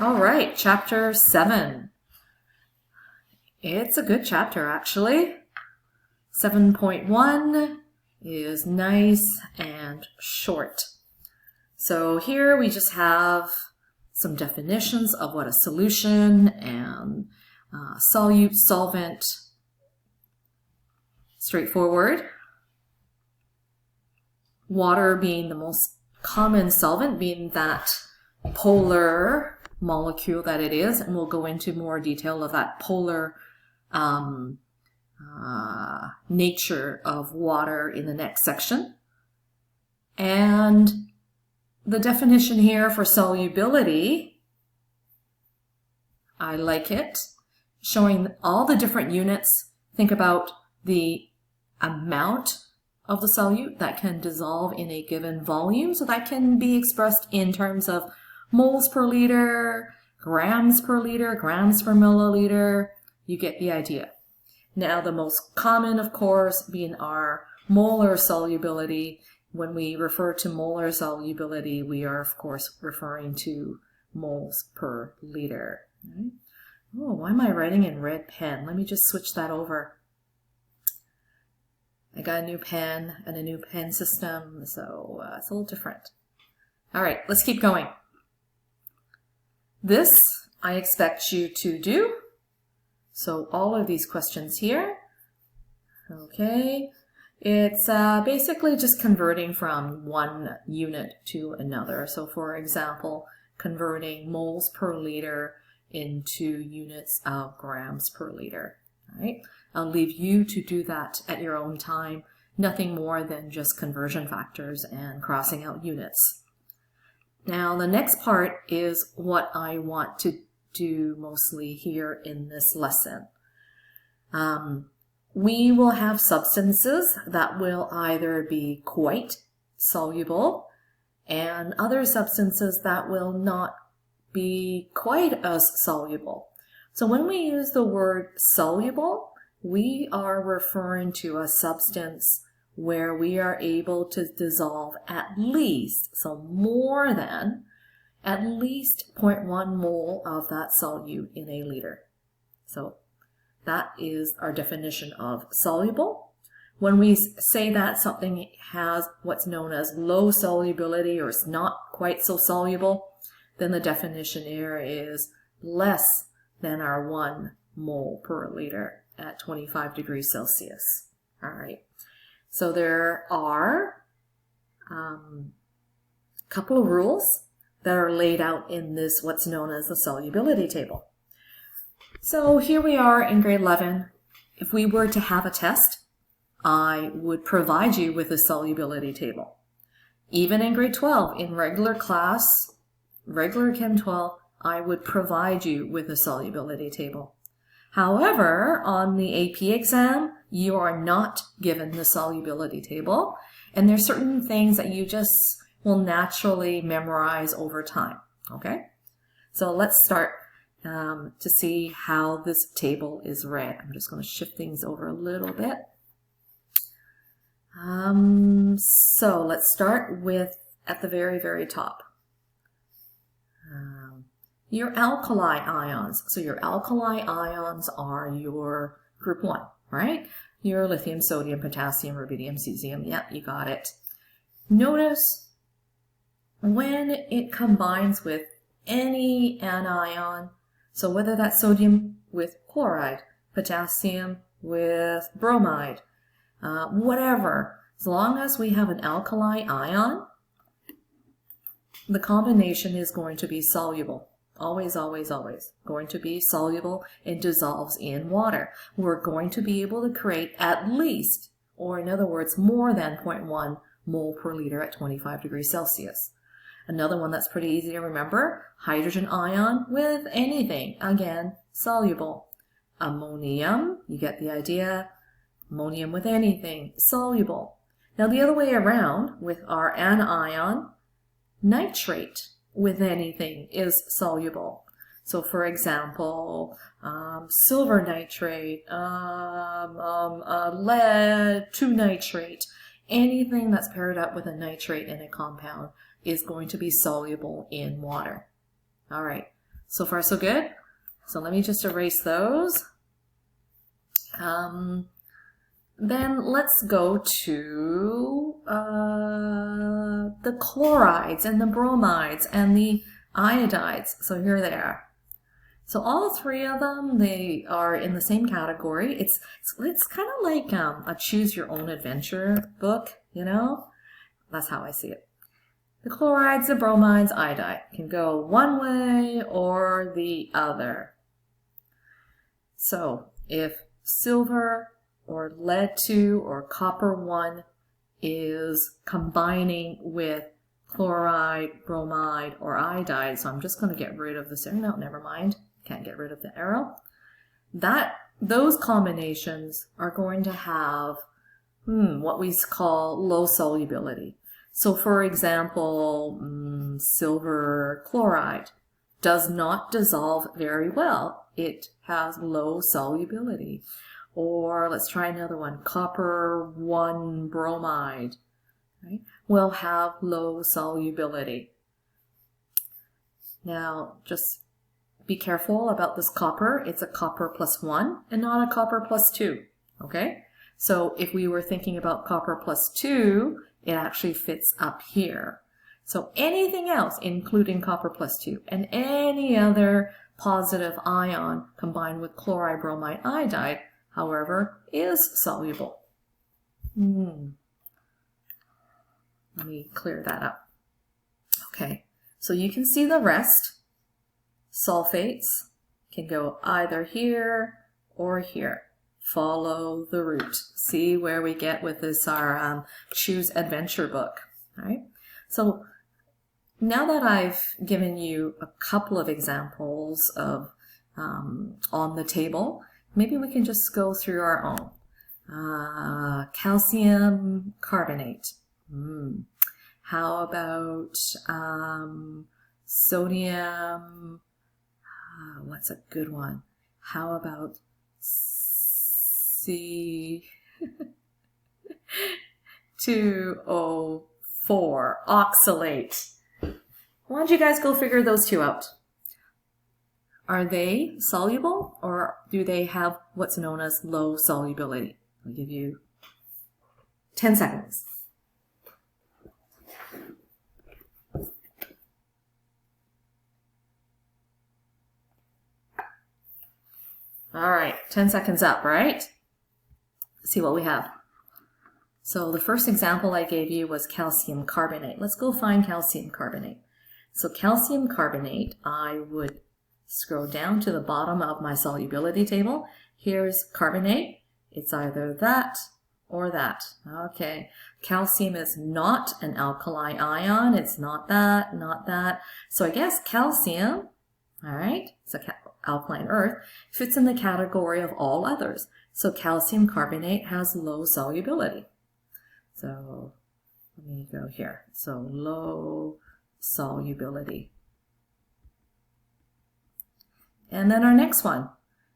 All right, chapter 7. It's a good chapter, actually. 7.1 is nice and short. So here we just have some definitions of what a solution and solute, solvent, straightforward. Water being the most common solvent, being that polar molecule that it is, and we'll go into more detail of that polar nature of water in the next section. And the definition here for solubility, I like it, showing all the different units. Think about the amount of the solute that can dissolve in a given volume, so that can be expressed in terms of moles per liter, grams per liter, grams per milliliter. You get the idea. Now, the most common, of course, being our molar solubility. When we refer to molar solubility, we are, of course, referring to moles per liter. Right? Oh, why am I writing in red pen? Let me just switch that over. I got a new pen and a new pen system, so it's a little different. All right, let's keep going. This I expect you to do. So all of these questions here, okay, it's basically just converting from one unit to another. So for example, converting moles per liter into units of grams per liter. All right, I'll leave you to do that at your own time. Nothing more than just conversion factors and crossing out units. Now, the next part is what I want to do mostly here in this lesson. We will have substances that will either be quite soluble and other substances that will not be quite as soluble. So when we use the word soluble, we are referring to a substance where we are able to dissolve at least, so more than, at least 0.1 mole of that solute in a liter. So that is our definition of soluble. When we say that something has what's known as low solubility or it's not quite so soluble, then the definition here is less than our 1 mole per liter at 25 degrees Celsius. All right. So there are a couple of rules that are laid out in this, what's known as the solubility table. So here we are in grade 11. If we were to have a test, I would provide you with a solubility table. Even in grade 12, in regular class, regular Chem 12, I would provide you with a solubility table. However, on the AP exam, you are not given the solubility table, and there's certain things that you just will naturally memorize over time, okay? So let's start to see how this table is read. I'm just going to shift things over a little bit. So let's start with at the very, very top. Your alkali ions. So your alkali ions are your group 1, right? Your lithium, sodium, potassium, rubidium, cesium. Yep, you got it. Notice when it combines with any anion, so whether that's sodium with chloride, potassium with bromide, whatever, as long as we have an alkali ion, the combination is going to be soluble. Always, always, always going to be soluble and dissolves in water. We're going to be able to create at least, or in other words, more than 0.1 mole per liter at 25 degrees Celsius. Another one that's pretty easy to remember, hydrogen ion with anything. Again, soluble. Ammonium, you get the idea. Ammonium with anything, soluble. Now the other way around with our anion, nitrate with anything is soluble. So for example, silver nitrate, lead 2 nitrate, anything that's paired up with a nitrate in a compound is going to be soluble in water. All right, So far, so good. So let me just erase those. Then let's go to the chlorides and the bromides and the iodides. So here they are. So all three of them, they are in the same category. It's kind of like a choose your own adventure book, you know? That's how I see it. The chlorides, the bromides, iodide can go one way or the other. So if silver or lead 2 or copper 1 is combining with chloride, bromide, or iodide, so I'm just going to get rid of this. No, never mind. Can't get rid of the arrow. Those combinations are going to have what we call low solubility. So for example, silver chloride does not dissolve very well. It has low solubility. Or let's try another one, copper 1 bromide, right? Will have low solubility. Now, just be careful about this copper. It's a copper +1 and not a copper +2, okay? So if we were thinking about copper +2, it actually fits up here. So anything else, including copper +2 and any other positive ion combined with chloride, bromide, iodide, however, is soluble. Let me clear that up. Okay, so you can see the rest. Sulfates can go either here or here. Follow the route. See where we get with this, our Choose Adventure book. All right. So now that I've given you a couple of examples of on the table, maybe we can just go through our own. Calcium carbonate. How about sodium? What's a good one? How about C2O4 oxalate? Why don't you guys go figure those two out? Are they soluble or do they have what's known as low solubility? I'll give you 10 seconds. All right, 10 seconds up, right? Let's see what we have. So the first example I gave you was calcium carbonate. Let's go find calcium carbonate. So calcium carbonate, I would scroll down to the bottom of my solubility table. Here's carbonate. It's either that or that. Okay. Calcium is not an alkali ion. It's not that, not that. So I guess calcium, all right, it's an alkaline earth, fits in the category of all others. So calcium carbonate has low solubility. So let me go here. So low solubility. And then our next one,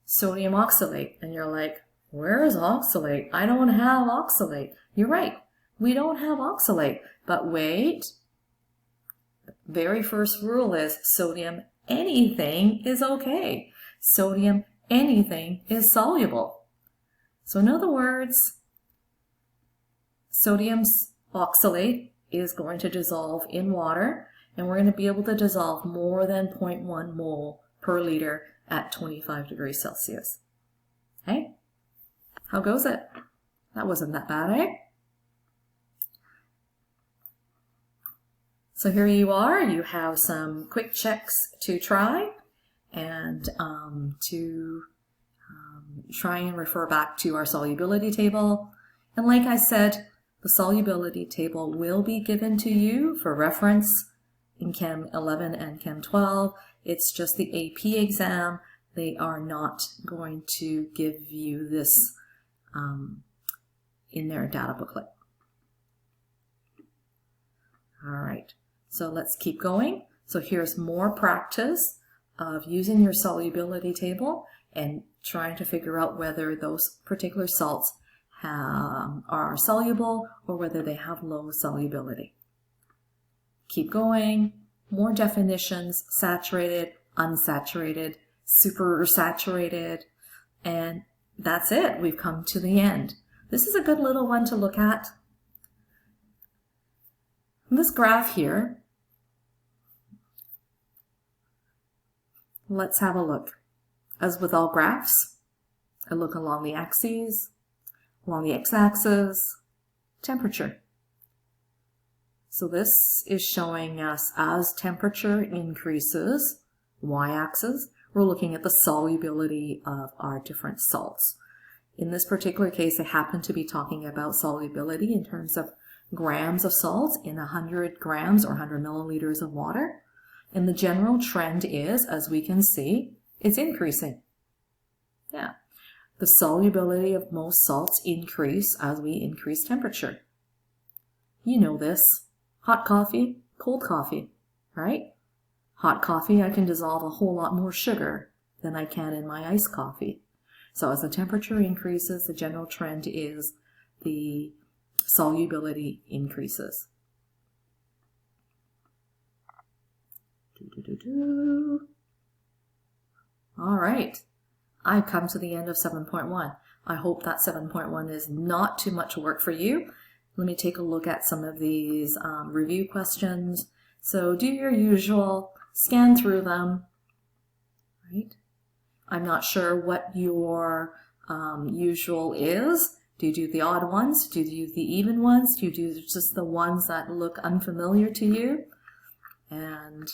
sodium oxalate. And you're like, where is oxalate? I don't have oxalate. You're right. We don't have oxalate. But wait, the very first rule is sodium anything is okay. Sodium anything is soluble. So in other words, sodium oxalate is going to dissolve in water, and we're going to be able to dissolve more than 0.1 mole per liter at 25 degrees Celsius. Okay? How goes it? That wasn't that bad, eh? So here you are. You have some quick checks to try and to try and refer back to our solubility table. And like I said, the solubility table will be given to you for reference in Chem 11 and Chem 12. It's just the AP exam. They are not going to give you this in their data booklet. All right, so let's keep going. So here's more practice of using your solubility table and trying to figure out whether those particular salts are soluble or whether they have low solubility. Keep going. More definitions: saturated, unsaturated, supersaturated, and that's it. We've come to the end. This is a good little one to look at. This graph here, let's have a look. As with all graphs, I look along the axes, along the x-axis, temperature. So this is showing us as temperature increases, y-axis, we're looking at the solubility of our different salts. In this particular case, I happen to be talking about solubility in terms of grams of salts in 100 grams or 100 milliliters of water. And the general trend is, as we can see, it's increasing. Yeah. The solubility of most salts increase as we increase temperature. You know this. Hot coffee, cold coffee, right? Hot coffee, I can dissolve a whole lot more sugar than I can in my iced coffee. So as the temperature increases, the general trend is the solubility increases. All right, I've come to the end of 7.1. I hope that 7.1 is not too much work for you. Let me take a look at some of these review questions. So do your usual, scan through them, right? I'm not sure what your usual is. Do you do the odd ones? Do you do the even ones? Do you do just the ones that look unfamiliar to you? And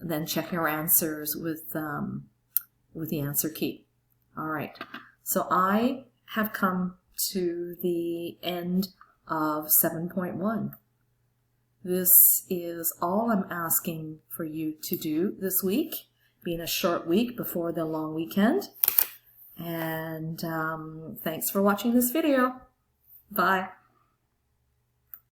then check your answers with the answer key. All right, so I have come to the end of 7.1. This is all I'm asking for you to do this week, being a short week before the long weekend. And thanks for watching this video. Bye.